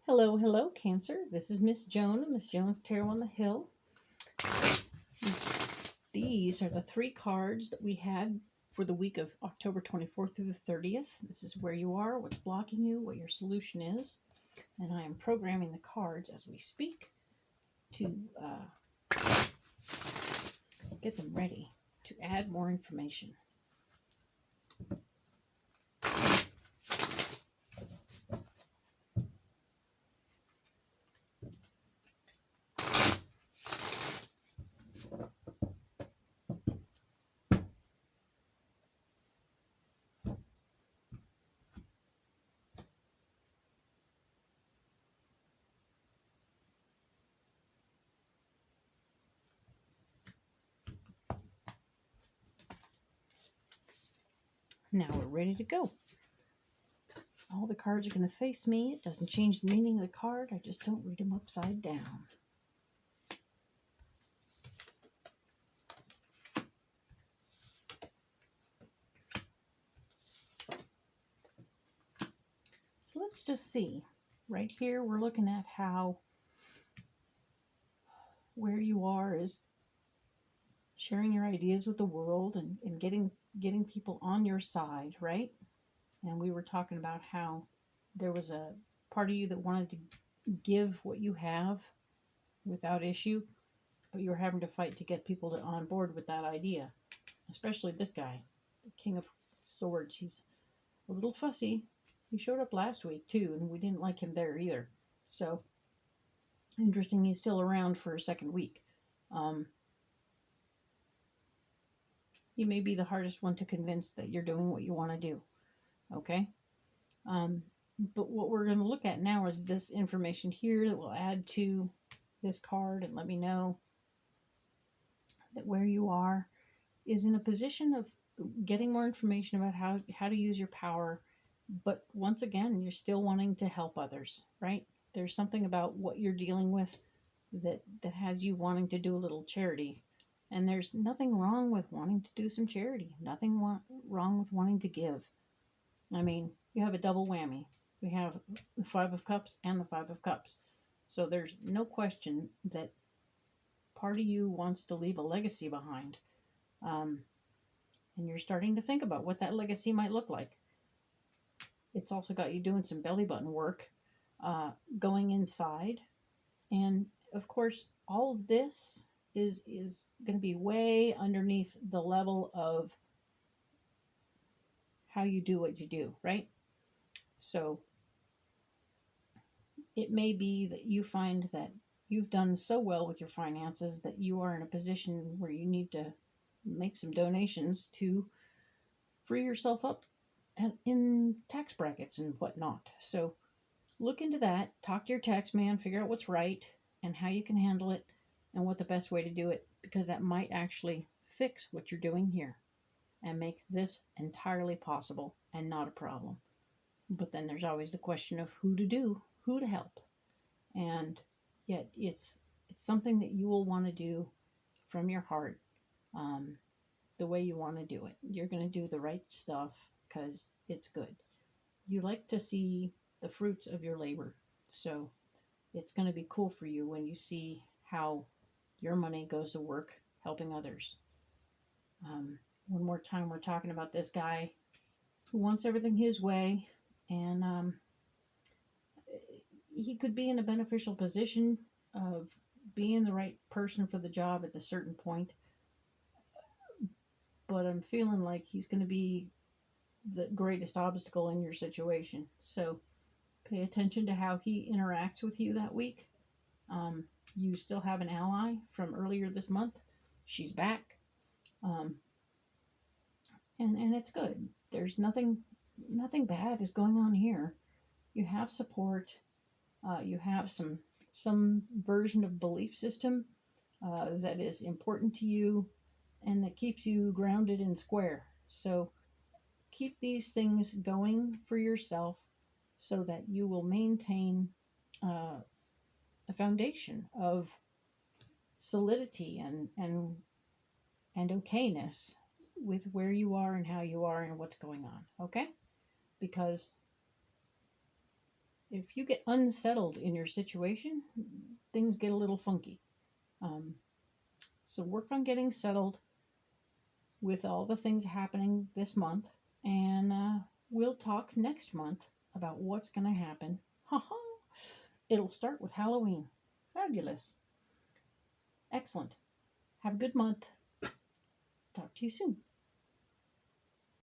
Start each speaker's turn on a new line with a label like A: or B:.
A: Hello, hello, Cancer. This is Miss Joan, Miss Jones Tarot on the Hill. These are the three cards that we had for the week of October 24th through the 30th. This is where you are, what's blocking you, what your solution is. And I am programming the cards as we speak to get them ready to add more information. Now we're ready to go. All the cards are going to face me. It doesn't change the meaning of the card. I just don't read them upside down. So let's just see. Right here, we're looking at how where you are is sharing your ideas with the world and getting people on your side, right? And we were talking about how there was a part of you that wanted to give what you have without issue, but you were having to fight to get people on board with that idea, especially this guy, the King of Swords. He's a little fussy. He showed up last week too, and we didn't like him there either. So interesting, he's still around for a second week. He may be the hardest one to convince that you're doing what you want to do. Okay? But what we're going to look at now is this information here that will add to this card and let me know that where you are is in a position of getting more information about how to use your power. But once again, you're still wanting to help others, right? There's something about what you're dealing with that has you wanting to do a little charity. And there's nothing wrong with wanting to do some charity. Nothing wrong with wanting to give. I mean, you have a double whammy. We have the Five of Cups and the Five of Cups. So there's no question that part of you wants to leave a legacy behind. And you're starting to think about what that legacy might look like. It's also got you doing some belly button work, going inside. And of course, all of this is going to be way underneath the level of how you do what you do, right? So it may be that you find that you've done so well with your finances that you are in a position where you need to make some donations to free yourself up in tax brackets and whatnot. So look into that, talk to your tax man, figure out what's right and how you can handle it and what the best way to do it, because that might actually fix what you're doing here and make this entirely possible and not a problem. But then there's always the question of who to help. And yet it's something that you will want to do from your heart, the way you want to do it. You're going to do the right stuff because it's good. You like to see the fruits of your labor. So it's going to be cool for you when you see how your money goes to work helping others. One more time, we're talking about this guy who wants everything his way, and he could be in a beneficial position of being the right person for the job at a certain point, but I'm feeling like he's going to be the greatest obstacle in your situation. So pay attention to how he interacts with you that week. You still have an ally from earlier this month. She's back. Um, and it's good. There's nothing bad is going on here. You have support. You have some version of belief system that is important to you and that keeps you grounded and square. So keep these things going for yourself so that you will maintain a foundation of solidity and okayness with where you are and how you are and what's going on. Okay? Because if you get unsettled in your situation, things get a little funky. Um, so work on getting settled with all the things happening this month, and we'll talk next month about what's going to happen. It'll start with Halloween. Fabulous. Excellent. Have a good month. Talk to you soon.